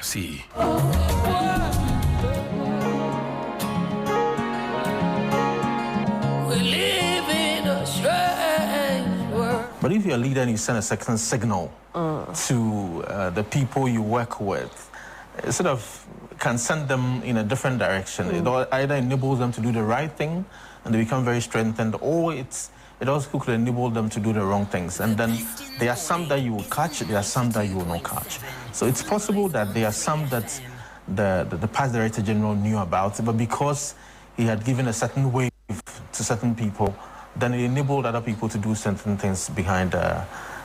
See. But if you're a leader and you send a second signal to the people you work with, it sort of can send them in a different direction. It either enables them to do the right thing and they become very strengthened, or it also could enable them to do the wrong things. And then there are some that you will catch, there are some that you will not catch. So it's possible that there are some that the past Director General knew about, but because he had given a certain wave to certain people, then it enabled other people to do certain things behind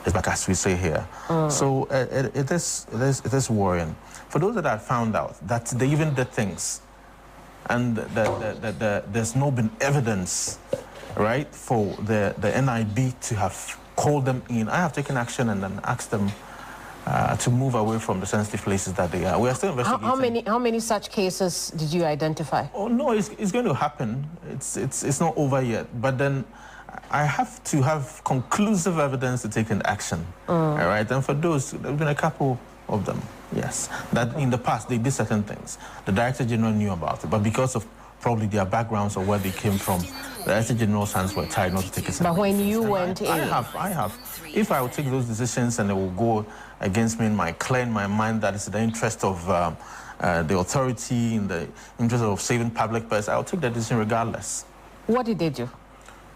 his back, as we say here. So it is worrying. For those that have found out that they even did things, and there's no been evidence, right, for the NIB to have called them in, I have taken action and then asked them to move away from the sensitive places that they are. We are still investigating. How many such cases did you identify? Oh no, it's going to happen. It's not over yet. But then I have to have conclusive evidence to take an action. All right, and for those, there've been a couple of them, yes, that in the past they did certain things. The Director General knew about it, but because of probably their backgrounds or where they came from, the Director General's hands were tied not to take it. But when you went in, I have. If I would take those decisions and they will go against me in my mind that it's in the interest of the authority, in the interest of saving public purse, I'll take that decision regardless. What did they do?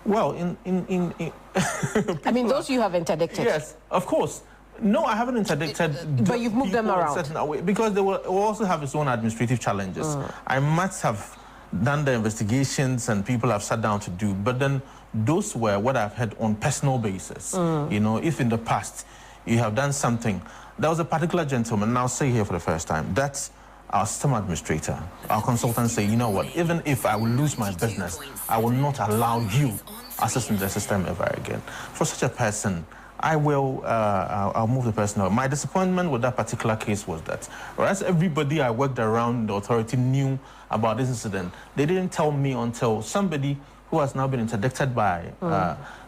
Well, I mean, those you have interdicted. Yes, of course. No, I haven't interdicted. But you've moved them around. Because they will also have its own administrative challenges. I must have done the investigations and people have sat down to do. But then those were what I've had on personal basis. You know, if in the past you have done something, there was a particular gentleman, and I'll say here for the first time, that's our system administrator, our consultant say, you know what, even if I will lose my business, I will not allow you access in the system ever again. For such a person, I will, I'll move the person out. My disappointment with that particular case was that, whereas everybody I worked around the authority knew about this incident, they didn't tell me until somebody who has now been interdicted by,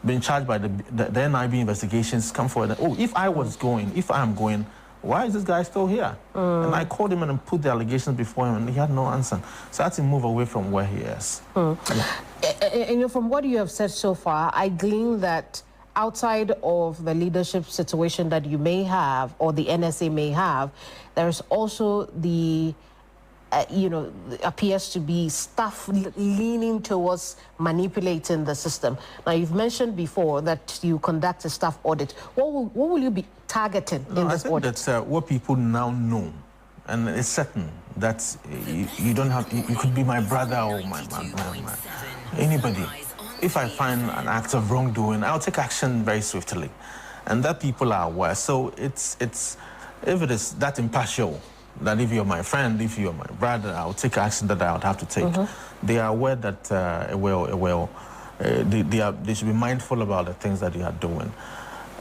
been charged by the NIB investigations come forward. Oh, if I am going, why is this guy still here? And I called him and put the allegations before him, and he had no answer. So I had to move away from where he is. You know, from what you have said so far, I glean that outside of the leadership situation that you may have or the NSA may have, there's also the appears to be stuff leaning towards manipulating the system. Now, you've mentioned before that you conduct a staff audit. What will you be targeting in this audit? That's what people now know, and it's certain that you don't have. You could be my brother or my anybody. If I find an act of wrongdoing, I'll take action very swiftly, and that people are aware. So it's if it is that impartial, that if you're my friend, if you're my brother, I'll take action that I would have to take. They are aware that they should be mindful about the things that they are doing.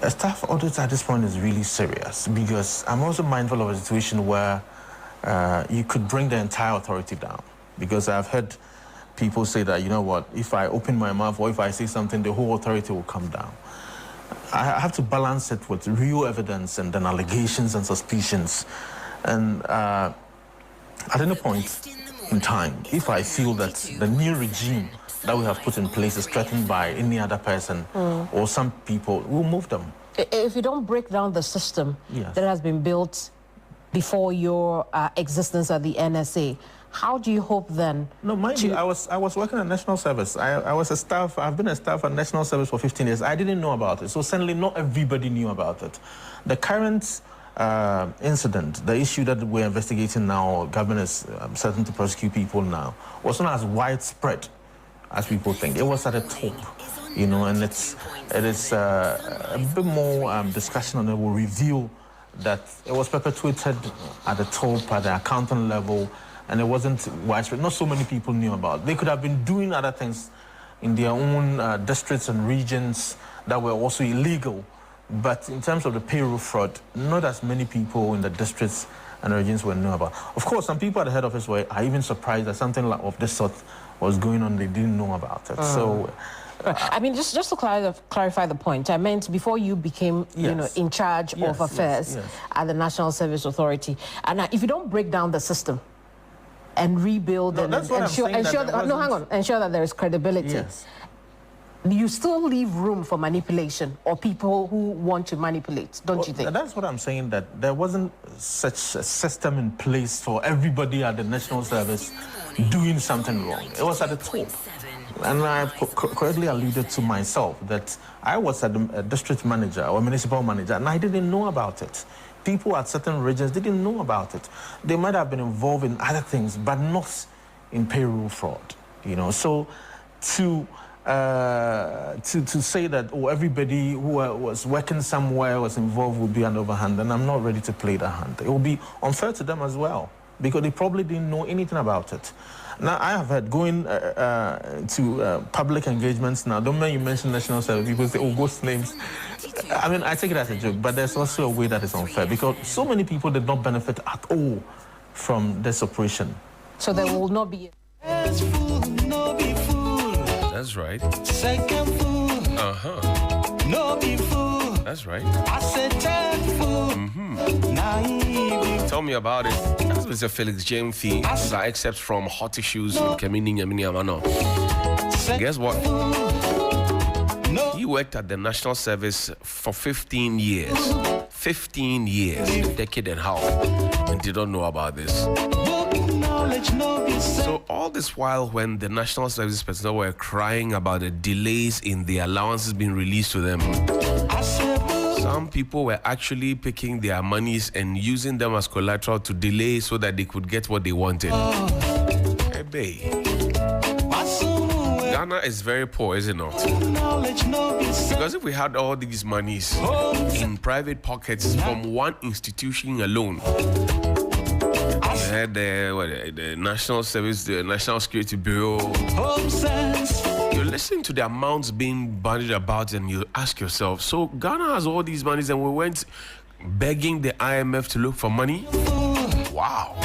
A staff audit at this point is really serious because I'm also mindful of a situation where you could bring the entire authority down, because I've heard people say that, you know what, if I open my mouth or if I say something, the whole authority will come down. I have to balance it with real evidence and then allegations and suspicions. And at any point in time, if I feel that the new regime that we have put in place is threatened by any other person or some people, we'll move them. If you don't break down the system that has been built before your existence at the NSA, how do you hope then? No, mind you, I was working at National Service. I was a staff. I've been a staff at National Service for 15 years. I didn't know about it. So certainly not everybody knew about it. The current incident, the issue that we're investigating now, government is certain to prosecute people now, was not as widespread as people think. It was at the top, you know, and it is a bit more discussion on it will reveal that it was perpetuated at the top, at the accountant level, and it wasn't widespread. Not so many people knew about it. They could have been doing other things in their own districts and regions that were also illegal. But in terms of the payroll fraud, not as many people in the districts and regions were know about. Of course, some people at the head office are even surprised that something of this sort was going on. They didn't know about it. So I mean, just to clarify the point, I meant before you became, in charge of affairs at the National Service Authority. And if you don't break down the system and rebuild ensure that there is credibility. Yes. You still leave room for manipulation or people who want to manipulate, don't you think? That's what I'm saying, that there wasn't such a system in place for everybody at the National Service doing something wrong. It was at the top. And I correctly alluded to myself that I was a district manager or municipal manager and I didn't know about it. People at certain regions didn't know about it. They might have been involved in other things, but not in payroll fraud, So to say that everybody who was working somewhere was involved would be an overhand, and I'm not ready to play that hand. It will be unfair to them as well because they probably didn't know anything about it. Now I have heard going to public engagements now. Don't mind you mention National Service, people say, ghost names. I mean, I take it as a joke, but there's also a way that is unfair because so many people did not benefit at all from this operation. So there will not be. That's right. Second fool. No be fool. That's right. I said third fool. Tell me about it. That's Mr. Felix James Fee. These are excerpts from Hot Issues with Kemini Nyamini Amano. Guess what? He worked at the National Service for 15 years. 15 years, a decade and a half, and did not know about this. So all this while, when the National Service personnel were crying about the delays in the allowances being released to them, some people were actually picking their monies and using them as collateral to delay so that they could get what they wanted. Hey, babe. Ghana is very poor, is it not? Because if we had all these monies in private pockets from one institution alone, we had the National Service, the National Security Bureau. You listen to the amounts being bandied about and you ask yourself, so Ghana has all these monies and we went begging the IMF to look for money? Wow.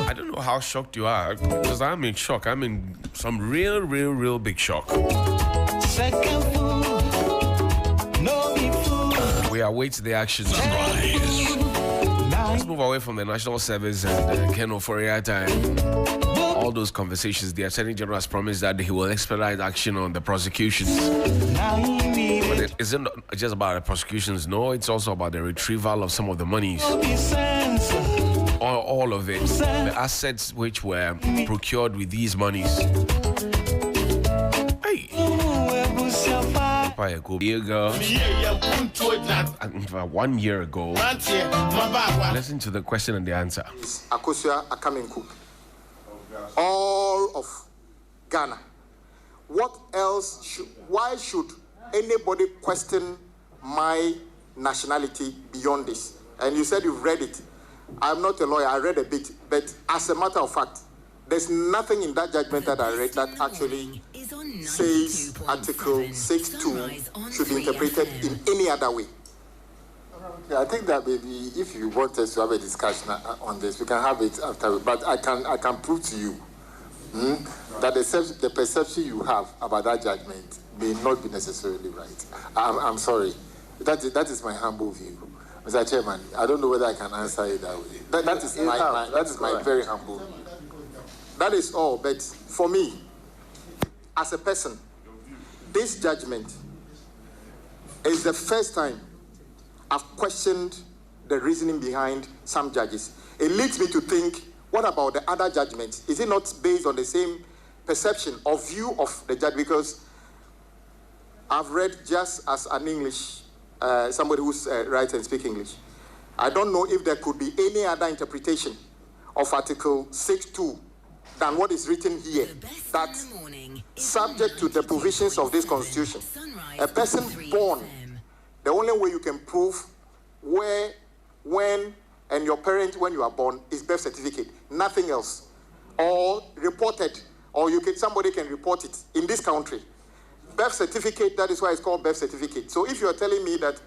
I don't know how shocked you are, because I'm in shock. I'm in some real big shock. We await the actions. Let's move away from the National Service and Ken Ofori-Atta and all those conversations. The Attorney General has promised that he will expedite action on the prosecutions. But it isn't just about the prosecutions, no, it's also about the retrieval of some of the monies. All of it. The assets which were procured with these monies. Hey. A year ago, 1 year ago, listen to the question and the answer. Akosua Akamenku, all of Ghana. What else why should anybody question my nationality beyond this? And you said you've read it. I'm not a lawyer, I read a bit, but as a matter of fact, there's nothing in that judgment that I read that actually says Article 6.2 should be interpreted in any other way. Okay, I think that maybe if you want us to have a discussion on this, we can have it after. But I can prove to you that the perception you have about that judgment may not be necessarily right. I'm sorry. That is my humble view. Mr. Chairman, I don't know whether I can answer it that way. That is my very humble view. That is all, but for me, as a person, this judgment is the first time I've questioned the reasoning behind some judges. It leads me to think, what about the other judgments? Is it not based on the same perception or view of the judge? Because I've read just as an English, somebody who's writes and speaks English. I don't know if there could be any other interpretation of Article 6.2 than what is written here, that subject to the provisions of this Constitution, a person born, the only way you can prove where, when, and your parent when you are born is birth certificate, nothing else, or reported, or somebody can report it in this country. Birth certificate, that is why it's called birth certificate. So if you are telling me that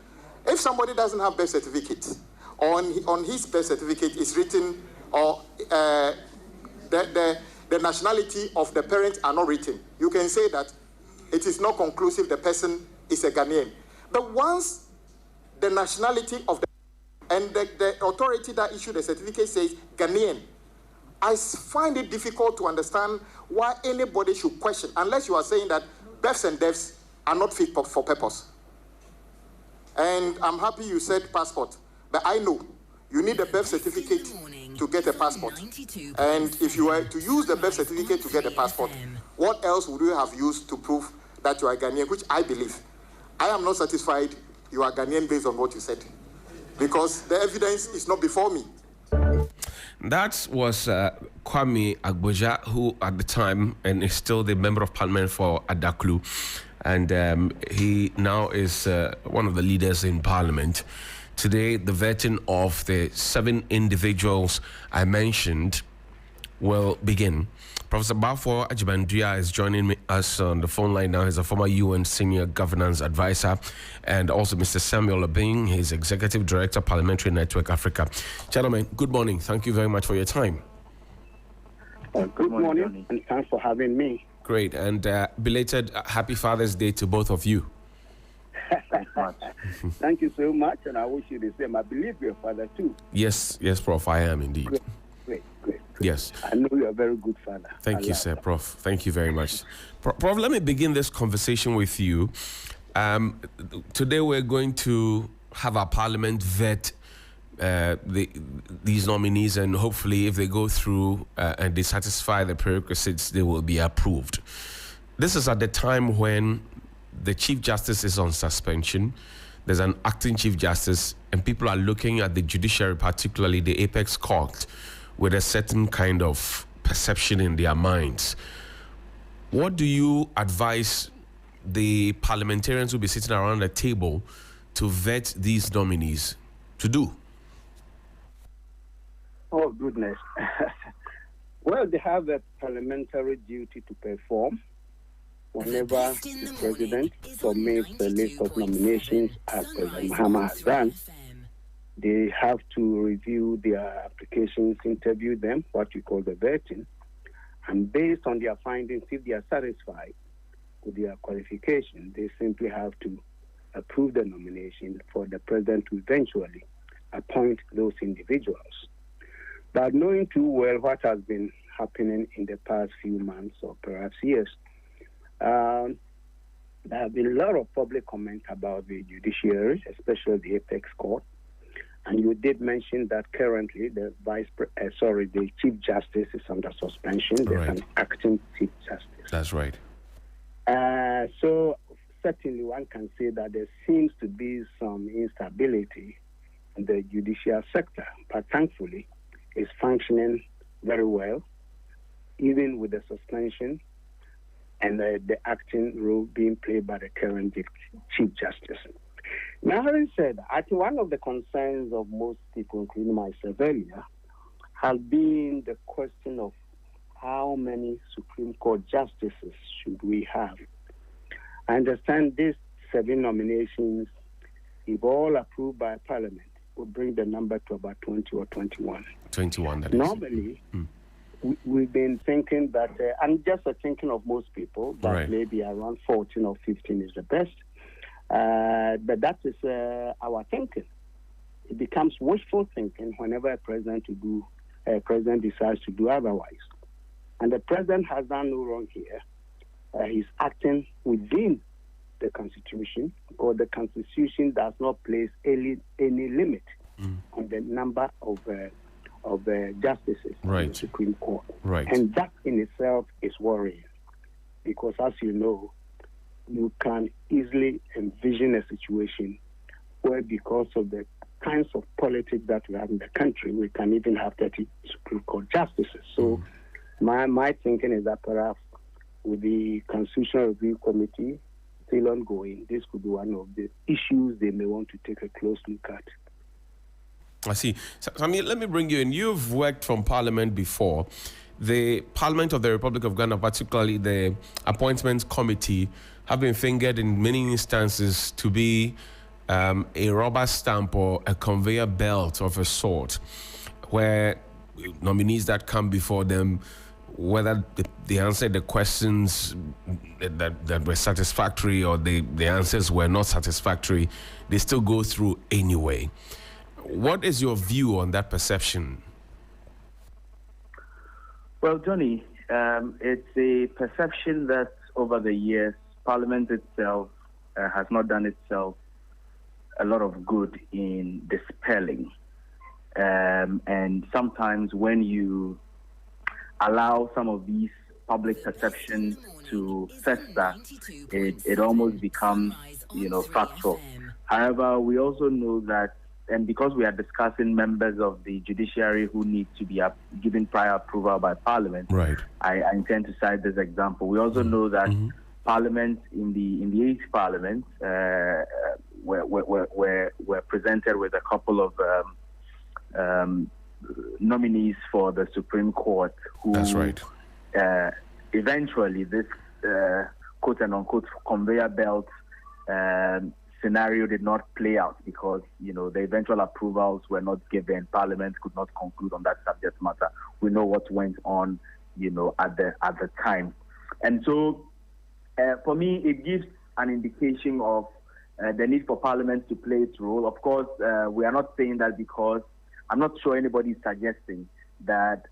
if somebody doesn't have birth certificate, on his birth certificate is written, or the nationality of the parent are not written, you can say that it is not conclusive the person is a Ghanaian. But once the nationality of the and the authority that issued the certificate says Ghanaian, I find it difficult to understand why anybody should question, unless you are saying that births and deaths are not fit for purpose. And I'm happy you said passport, but I know you need a birth certificate to get a passport. And if you were to use the birth certificate to get a passport, what else would you have used to prove that you are Ghanaian, which I believe. I am not satisfied you are Ghanaian based on what you said, because the evidence is not before me. That was Kwame Agboja, who at the time and is still the member of parliament for Adaklu, and he now is one of the leaders in parliament. Today, the vetting of the 7 individuals I mentioned will begin. Professor Balfour Ajibandria is joining us on the phone line now. He's a former UN Senior Governance Advisor, and also Mr. Samuel Abing, he's Executive Director, Parliamentary Network Africa. Gentlemen, good morning. Thank you very much for your time. Good morning, and thanks for having me. Great, and belated Happy Father's Day to both of you. Thank you so much, and I wish you the same. I believe you're a father too. Yes, Prof, I am indeed. Great. Yes. I know you're a very good father. Thank you, sir, Prof. Thank you very much. Prof, let me begin this conversation with you. Today we're going to have our parliament vet these nominees, and hopefully if they go through and they satisfy the prerequisites, they will be approved. This is at the time when the Chief Justice is on suspension. There's an acting Chief Justice, and people are looking at the judiciary, particularly the Apex Court, with a certain kind of perception in their minds. What do you advise the parliamentarians who will be sitting around the table to vet these nominees to do? Oh, goodness. Well, they have a parliamentary duty to perform. Whenever the president submits a list of nominations, as President Mahama has done, they have to review their applications, interview them, what we call the vetting, and based on their findings, if they are satisfied with their qualification, they simply have to approve the nomination for the president to eventually appoint those individuals. But knowing too well what has been happening in the past few months or perhaps years, there have been a lot of public comment about the judiciary, especially the Apex Court. And you did mention that currently the Chief Justice is under suspension. There's an acting Chief Justice. That's right. So certainly one can say that there seems to be some instability in the judicial sector, but thankfully it's functioning very well, even with the suspension and the acting role being played by the current Chief Justice. Now, having said that, I think one of the concerns of most people, including myself earlier, has been the question of how many Supreme Court justices should we have. I understand these 7 nominations, if all approved by Parliament, will bring the number to about 20 or 21. 21, that is. Normally, we've been thinking that, and just thinking of most people, that maybe around 14 or 15 is the best. But that is our thinking. It becomes wishful thinking whenever a president decides to do otherwise. And the president has done no wrong here. He's acting within the Constitution, or the Constitution does not place any limit on the number of justices in the Supreme Court. And that in itself is worrying, because as you know, you can easily envision a situation where, because of the kinds of politics that we have in the country, we can even have 30 Supreme Court justices. So my thinking is that perhaps with the Constitutional Review Committee still ongoing, this could be one of the issues they may want to take a close look at. I see. So, let me bring you in. You've worked from Parliament before. The Parliament of the Republic of Ghana, particularly the Appointments Committee, have been fingered in many instances to be a rubber stamp or a conveyor belt of a sort, where nominees that come before them whether they answered the questions that were satisfactory or the answers were not satisfactory, they still go through anyway. What is your view on that perception? Well, Johnny, it's a perception that over the years, Parliament itself has not done itself a lot of good in dispelling. And sometimes when you allow some of these public perceptions to fester, it almost becomes, factual. However, we also know that, and because we are discussing members of the judiciary who need to be given prior approval by Parliament, right. I intend to cite this example. We also know that Parliament in the 8th Parliament were presented with a couple of nominees for the Supreme Court who, that's right. Eventually this quote and unquote conveyor belt scenario did not play out because the eventual approvals were not given. Parliament could not conclude on that subject matter. We know what went on at the time, and so for me it gives an indication of the need for Parliament to play its role. Of course, we are not saying that because I'm not sure anybody is suggesting that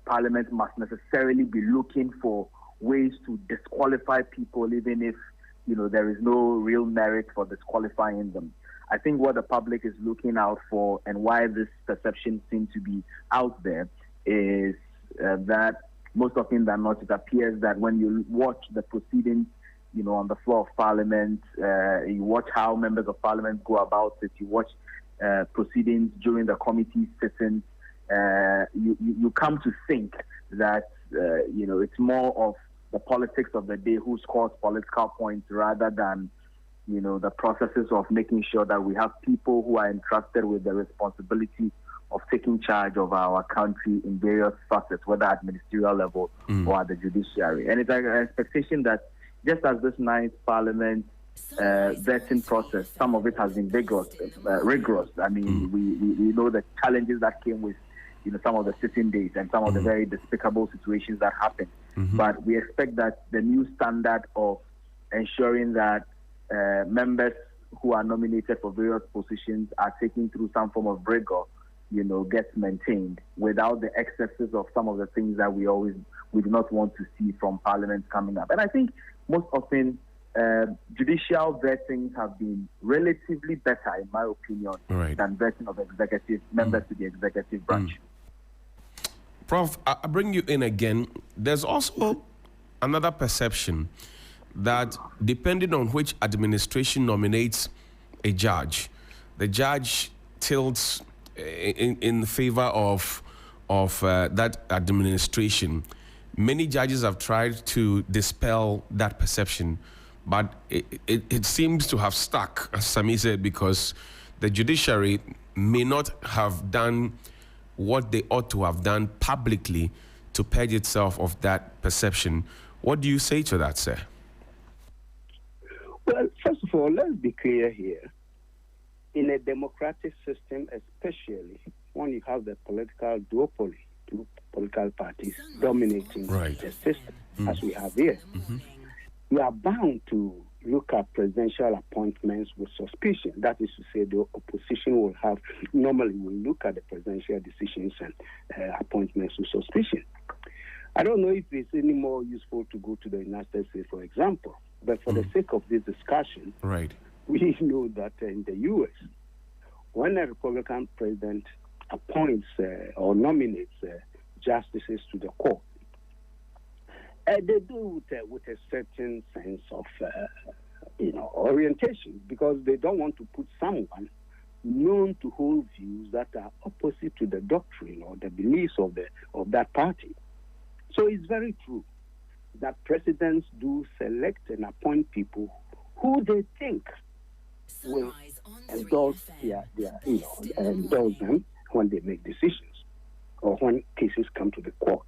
Parliament must necessarily be looking for ways to disqualify people, even if there is no real merit for disqualifying them. I think what the public is looking out for and why this perception seems to be out there is that most often than not, it appears that when you watch the proceedings, on the floor of Parliament, you watch how members of Parliament go about it, you watch proceedings during the committee sittings, you come to think that, it's more of the politics of the day who scores political points rather than, the processes of making sure that we have people who are entrusted with the responsibility of taking charge of our country in various facets, whether at ministerial level or at the judiciary. And it's an expectation that just as this 9th Parliament vetting process, some of it has been rigorous. I mean, we know the challenges that came with some of the sitting days and some of the very despicable situations that happened. But we expect that the new standard of ensuring that members who are nominated for various positions are taken through some form of rigor, gets maintained without the excesses of some of the things that we do not want to see from Parliament coming up. And I think most often judicial vettings have been relatively better, in my opinion, than vetting of executive members to the executive branch. Prof, I bring you in again. There's also another perception that depending on which administration nominates a judge, the judge tilts in favor of that administration. Many judges have tried to dispel that perception, but it seems to have stuck, as Sami said, because the judiciary may not have done what they ought to have done publicly to purge itself of that perception. What do you say to that, sir? Well, first of all, let's be clear here. In a democratic system, especially when you have the political duopoly, two political parties dominating the system, as we have here, you are bound to look at presidential appointments with suspicion. That is to say, the opposition will look at the presidential decisions and appointments with suspicion. I don't know if it's any more useful to go to the United States, for example, but for the sake of this discussion, we know that in the U.S., when a Republican president appoints or nominates justices to the court, they do with a certain sense of, orientation, because they don't want to put someone known to hold views that are opposite to the doctrine or the beliefs of that party. So it's very true that presidents do select and appoint people who they think will endorse endorse them when they make decisions or when cases come to the court.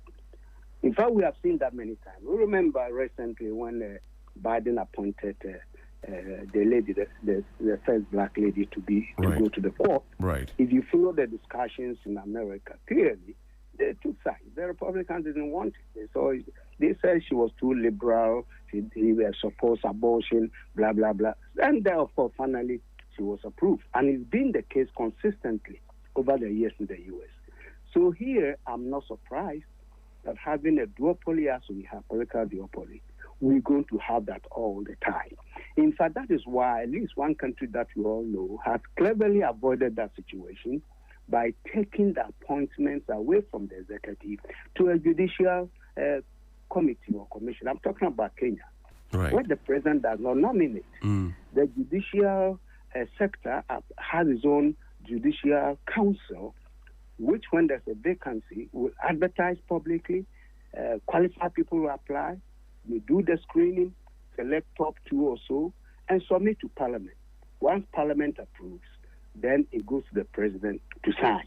In fact, we have seen that many times. We remember recently when Biden appointed the lady, the first black lady to go to the court. Right. If you follow the discussions in America, clearly they took sides. The Republicans didn't want it. So they said she was too liberal. She supports abortion, blah, blah, blah. And therefore, finally, she was approved. And it's been the case consistently over the years in the U.S. So here, I'm not surprised that having a duopoly as we have, political duopoly, we're going to have that all the time. In fact, that is why at least one country that we all know has cleverly avoided that situation by taking the appointments away from the executive to a judicial committee or commission. I'm talking about Kenya, right, where the president does not nominate. The judicial sector has its own judicial council, which, when there's a vacancy, will advertise publicly, qualify people who apply, we do the screening, select top 2 or so, and submit to Parliament. Once Parliament approves, then it goes to the president to sign.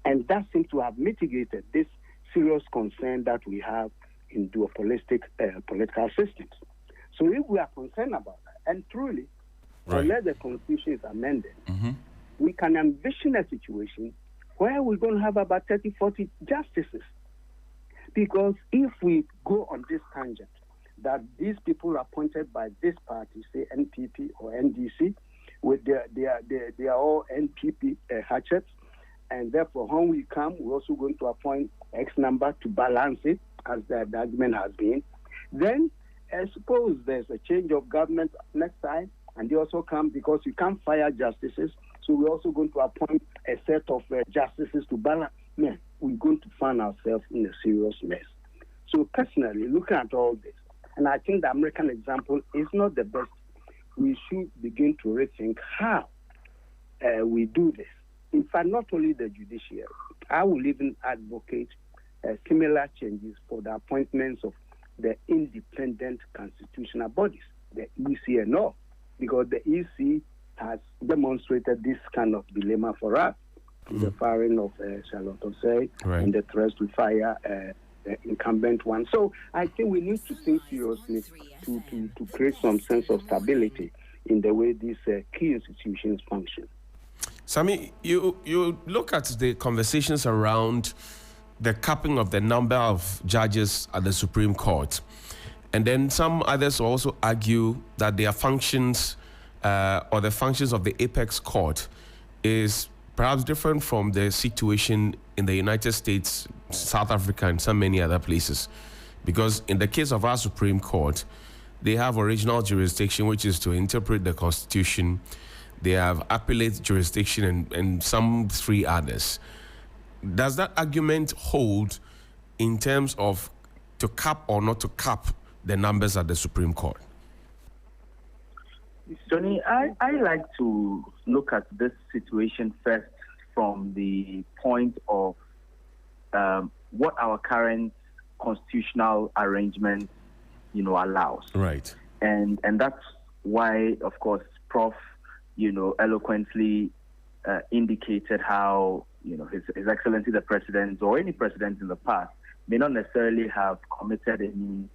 And that seems to have mitigated this serious concern that we have in duopolistic political systems. So if we are concerned about that, and truly, unless the Constitution is amended, we can envision a situation where we're going to have about 30, 40 justices. Because if we go on this tangent, that these people are appointed by this party, say NPP or NDC, with they are all NPP hatchets, and therefore when we come, we're also going to appoint X number to balance it, as the argument has been. Then, suppose there's a change of government next time, and they also come, because you can't fire justices, so we're also going to appoint a set of justices to balance. Man, we're going to find ourselves in a serious mess. So personally, looking at all this, and I think the American example is not the best, we should begin to rethink how we do this. In fact, not only the judiciary, I will even advocate similar changes for the appointments of the independent constitutional bodies, the EC and all, because the EC has demonstrated this kind of dilemma for us, the firing of Charlotte Osei and the threats to fire the incumbent one. So I think we need to think seriously to create some sense of stability in the way these key institutions function. Sammy, you look at the conversations around the capping of the number of judges at the Supreme Court, and then some others also argue that their functions or the functions of the apex court is perhaps different from the situation in the United States, South Africa, and so many other places. Because in the case of our Supreme Court, they have original jurisdiction, which is to interpret the Constitution. They have appellate jurisdiction and some 3 others. Does that argument hold in terms of to cap or not to cap the numbers at the Supreme Court? Johnny, I like to look at this situation first from the point of what our current constitutional arrangement, allows. Right. And that's why, of course, Prof, eloquently indicated how, His Excellency the President or any president in the past may not necessarily have committed any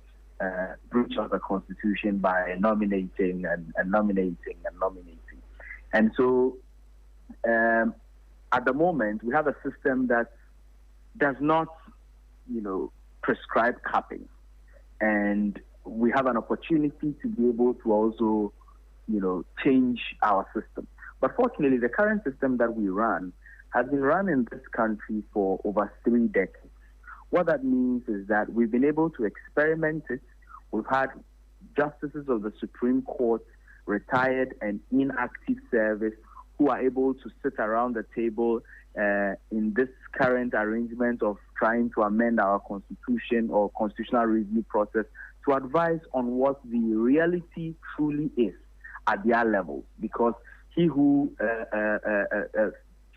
breach of the Constitution by nominating and nominating. And so at the moment, we have a system that does not, prescribe capping. And we have an opportunity to be able to also, change our system. But fortunately, the current system that we run has been run in this country for over 3 decades. What that means is that we've been able to experiment it. We've had justices of the Supreme Court, retired and in active service, who are able to sit around the table in this current arrangement of trying to amend our Constitution or constitutional review process to advise on what the reality truly is at their level, because he who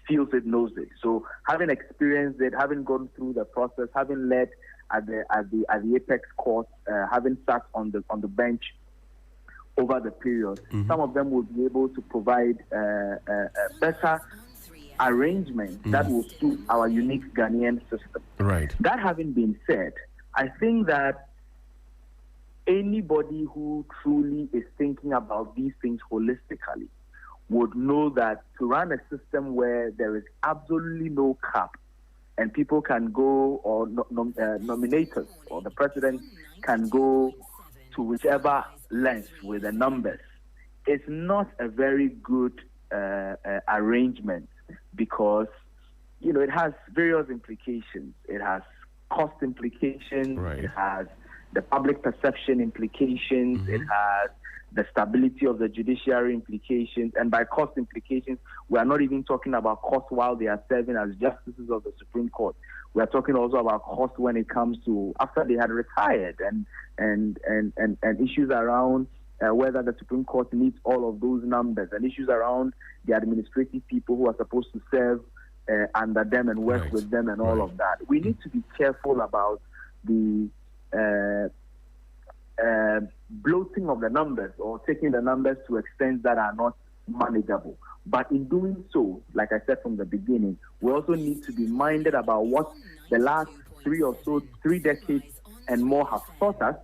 feels it knows it. So having experienced it, having gone through the process, having led at the apex court, having sat on the bench over the period, some of them will be able to provide a better arrangement that will suit our unique Ghanaian system. Right. That having been said, I think that anybody who truly is thinking about these things holistically would know that to run a system where there is absolutely no cap and people can go, or nominators or the president can go to whichever length with the numbers, it's not a very good arrangement, because it has various implications. It has cost implications. Right. It has the public perception implications. Mm-hmm. It has the stability of the judiciary implications. And by cost implications, we are not even talking about cost while they are serving as justices of the Supreme Court. We are talking also about cost when it comes to after they had retired, and issues around whether the Supreme Court needs all of those numbers, and issues around the administrative people who are supposed to serve under them and work with them, and all of that. We need to be careful about the bloating of the numbers, or taking the numbers to extents that are not manageable. But in doing so, like I said from the beginning, we also need to be minded about what the last 3 decades and more have taught us,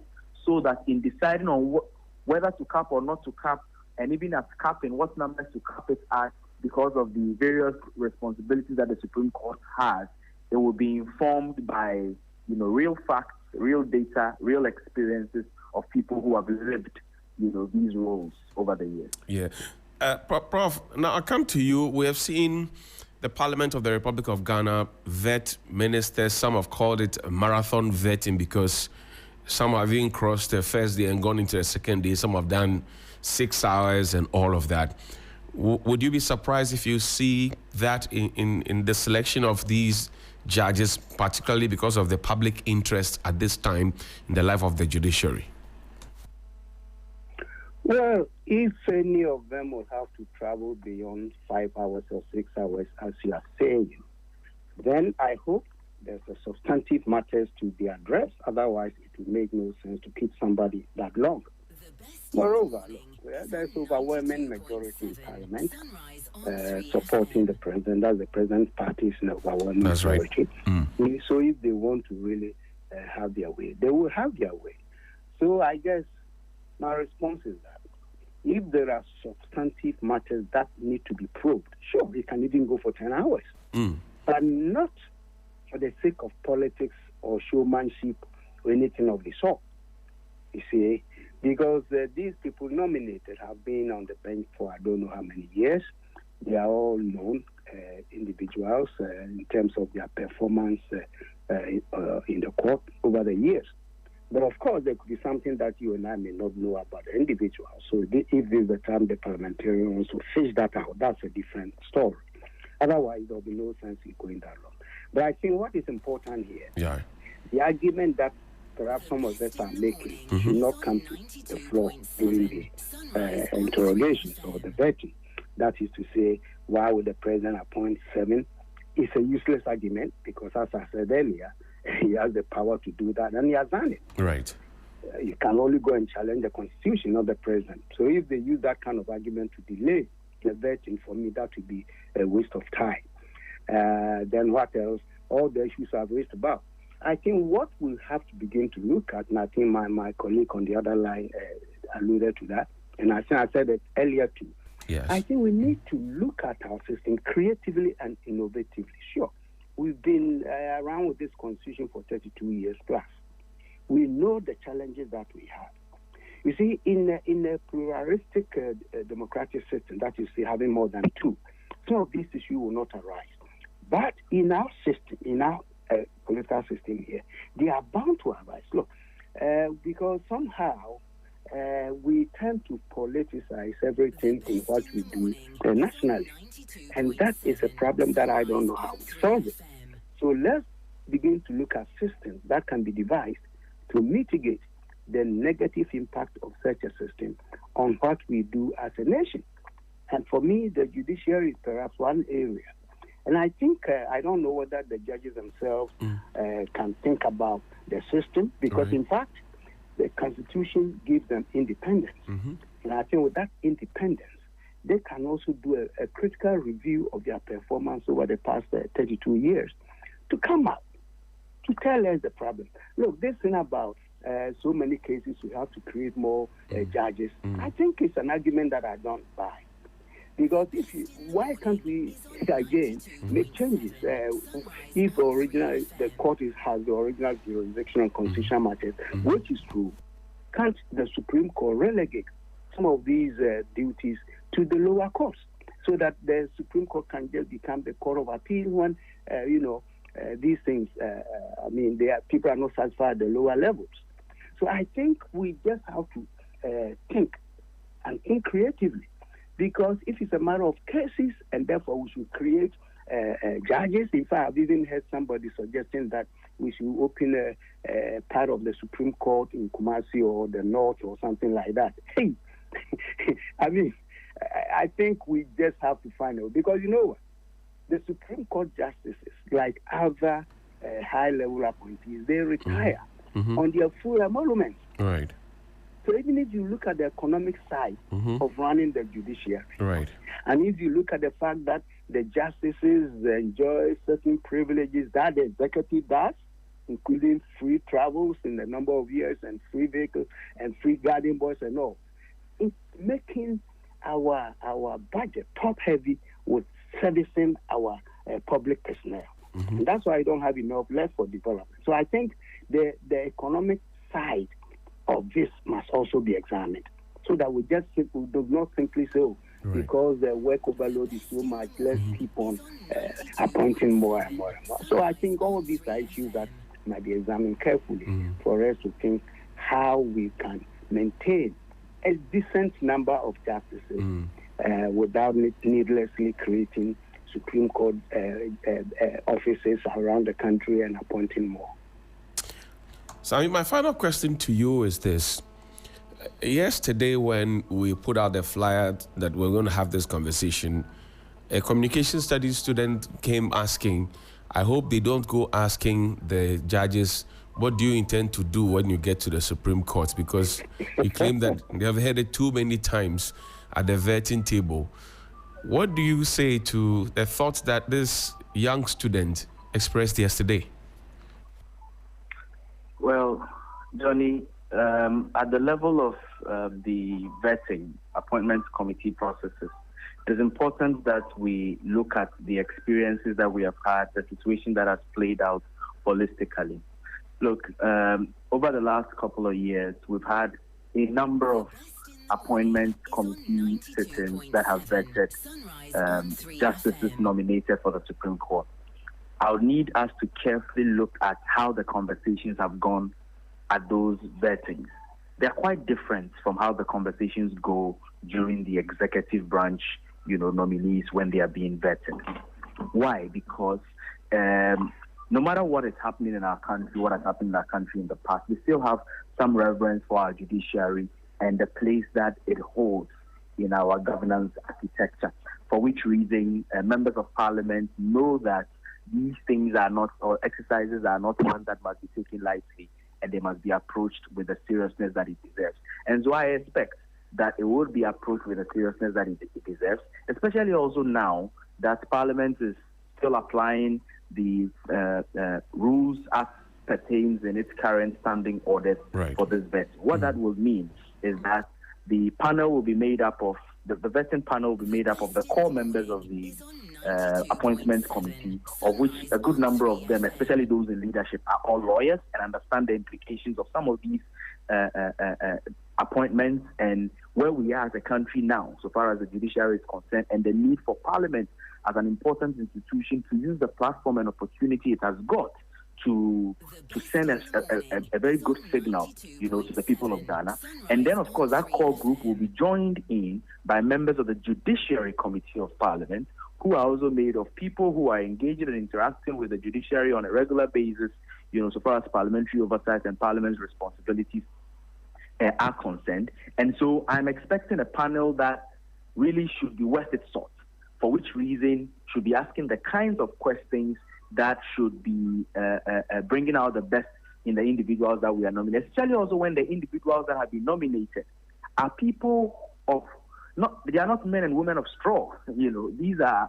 so that in deciding on whether to cap or not to cap, and even at capping, what numbers to cap it at, because of the various responsibilities that the Supreme Court has, it will be informed by real facts, real data, real experiences of people who have lived these roles over the years. Yeah. Prof, now I come to you. We have seen the Parliament of the Republic of Ghana vet ministers. Some have called it marathon vetting, because some have even crossed the first day and gone into the second day. Some have done 6 hours and all of that. Would you be surprised if you see that in the selection of these judges, particularly because of the public interest at this time in the life of the judiciary? Well, if any of them will have to travel beyond 5 hours or 6 hours, as you are saying, then I hope there's a substantive matters to be addressed. Otherwise, it will make no sense to keep somebody that long. Moreover, there's overwhelming majority in Parliament supporting the president. That's the president's party is an overwhelming majority. Right. So if they want to really have their way, they will have their way. So I guess my response is that if there are substantive matters that need to be probed, sure, we can even go for 10 hours. But not for the sake of politics or showmanship or anything of the sort. You see, because these people nominated have been on the bench for I don't know how many years. They are all known individuals in terms of their performance in the court over the years. But of course, there could be something that you and I may not know about the individual. So if this is the time the parliamentarians will fish that out, that's a different story. Otherwise, there will be no sense in going that long. But I think what is important here, the argument that perhaps some of us are making should not come to the floor during the interrogations or the vetting. That is to say, why would the president appoint 7? It's a useless argument, because as I said earlier, he has the power to do that, and he has done it. Right. You can only go and challenge the constitution, not the president. So if they use that kind of argument to delay the vetting, for me, that would be a waste of time. Then what else? All the issues I've raised about. I think what we'll have to begin to look at, and I think my colleague on the other line alluded to that, and I think I said it earlier too. Yes. I think we need to look at our system creatively and innovatively. Sure, we've been around with this constitution for 32 years plus. We know the challenges that we have. You see, in a pluralistic democratic system, that is, having more than 2, some of these issues will not arise. But in our system, in our political system here, they are bound to arise. Look, because somehow we tend to politicize everything in what we do nationally. And that is a problem that I don't know how we solve it. So let's begin to look at systems that can be devised to mitigate the negative impact of such a system on what we do as a nation. And for me, the judiciary is perhaps one area. And I think, I don't know whether the judges themselves can think about the system, because in fact, the Constitution gives them independence. And I think with that independence, they can also do a critical review of their performance over the past 32 years to come out, to tell us the problem. Look, this thing about so many cases we have to create more judges, I think it's an argument that I don't buy. Because why can't we again make changes? If the court has the original jurisdiction on constitutional matters, which is true, can't the Supreme Court relegate some of these duties to the lower courts so that the Supreme Court can just become the court of appeal when these things? People are not satisfied at the lower levels. So I think we just have to think creatively. Because if it's a matter of cases, and therefore we should create judges. In fact, I've even heard somebody suggesting that we should open a part of the Supreme Court in Kumasi or the North or something like that. Hey, I think we just have to find out. Because you know what? The Supreme Court justices, like other high-level appointees, they retire on their full emoluments. Right. So even if you look at the economic side of running the judiciary, right, and if you look at the fact that the justices enjoy certain privileges that the executive does, including free travels in a number of years and free vehicles and free guardian boys and all, it's making our budget top-heavy with servicing our public personnel. And that's why I don't have enough left for development. So I think the economic side of this must also be examined, so that we do not simply say, because the work overload is so much, let's keep on appointing more and more and more. So I think all of these are issues that might be examined carefully for us to think how we can maintain a decent number of justices without needlessly creating Supreme Court offices around the country and appointing more. So my final question to you is this. Yesterday when we put out the flyer that we're going to have this conversation, a communication studies student came asking, I hope they don't go asking the judges, what do you intend to do when you get to the Supreme Court? Because you claim that they have heard it too many times at the vetting table. What do you say to the thoughts that this young student expressed yesterday? Well, Johnny, at the level of the vetting, appointment committee processes, it is important that we look at the experiences that we have had, the situation that has played out holistically. Look, over the last couple of years, we've had a number of appointment committee sittings that have vetted justices nominated for the Supreme Court. I'll need us to carefully look at how the conversations have gone at those vettings. They're quite different from how the conversations go during the executive branch, nominees when they are being vetted. Why? Because no matter what is happening in our country, what has happened in our country in the past, we still have some reverence for our judiciary and the place that it holds in our governance architecture, for which reason members of parliament know that these things are not, or exercises are not ones that must be taken lightly, and they must be approached with the seriousness that it deserves. And so I expect that it would be approached with the seriousness that it deserves, especially also now that Parliament is still applying the rules as pertains in its current standing order for this vet. What that will mean is that the panel will be made up of, the vetting panel will be made up of the core members of the appointment committee, of which a good number of them, especially those in leadership, are all lawyers and understand the implications of some of these appointments and where we are as a country now, so far as the judiciary is concerned, and the need for Parliament as an important institution to use the platform and opportunity it has got to send a very good signal, to the people of Ghana. And then, of course, that core group will be joined in by members of the Judiciary Committee of Parliament, who are also made of people who are engaged and interacting with the judiciary on a regular basis, so far as parliamentary oversight and Parliament's responsibilities are concerned. And so I'm expecting a panel that really should be worth its salt, for which reason should be asking the kinds of questions that should be bringing out the best in the individuals that we are nominating, especially also when the individuals that have been nominated are people of, they are not men and women of straw. These are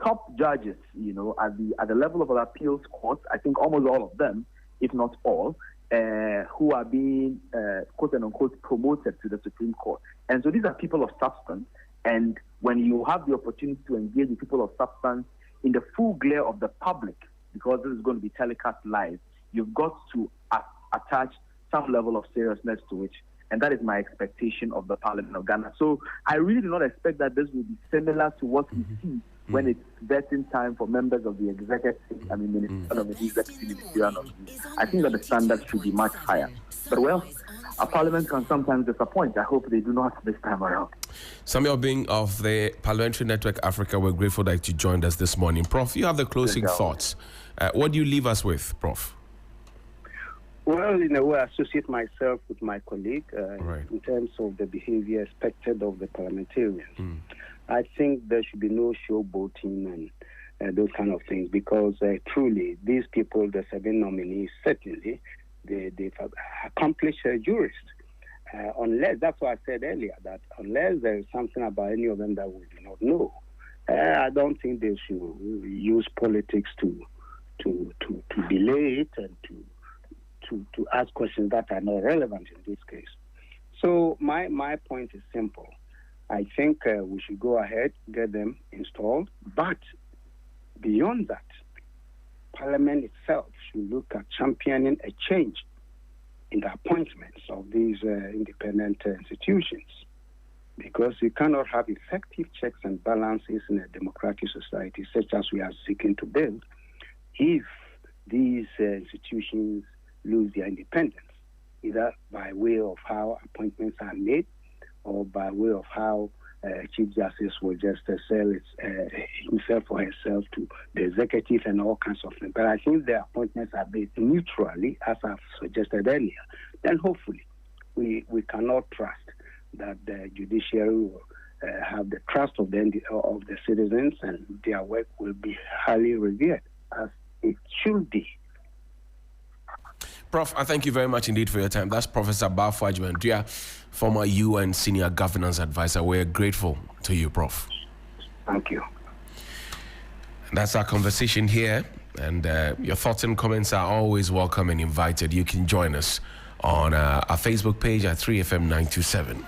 top judges, at the level of an appeals court, I think almost all of them, if not all, who are being, quote and unquote, promoted to the Supreme Court. And so these are people of substance. And when you have the opportunity to engage with people of substance in the full glare of the public, because this is going to be telecast live, you've got to attach some level of seriousness to it. And that is my expectation of the Parliament of Ghana. So I really do not expect that this will be similar to what we see when it's vetting time for members of the executive, ministerial. I think that the standards should be much higher. But well, a parliament can sometimes disappoint. I hope they do not this time around. Samuel Bing of the Parliamentary Network Africa, we're grateful that you joined us this morning. Prof, you have the closing thoughts. What do you leave us with, Prof? Well, in a way, I associate myself with my colleague in terms of the behavior expected of the parliamentarians. I think there should be no showboating and those kind of things, because truly, these people, the 7 nominees, certainly, they've accomplished jurists. Unless, that's what I said earlier, that unless there is something about any of them that we do not know, I don't think they should use politics to delay it and to ask questions that are not relevant in this case. So my point is simple. I think we should go ahead, get them installed, but beyond that, Parliament itself should look at championing a change in the appointments of these independent institutions, because you cannot have effective checks and balances in a democratic society such as we are seeking to build if these institutions lose their independence, either by way of how appointments are made or by way of how Chief Justice will just sell himself or herself to the executive and all kinds of things. But I think the appointments are made neutrally, as I've suggested earlier. Then hopefully we cannot trust that the judiciary will have the trust of the citizens, and their work will be highly revered, as it should be. Prof, I thank you very much indeed for your time. That's Professor Bafo Adjumandua, former UN Senior Governance Advisor. We're grateful to you, Prof. Thank you. That's our conversation here, and your thoughts and comments are always welcome and invited. You can join us on our Facebook page at 3FM927.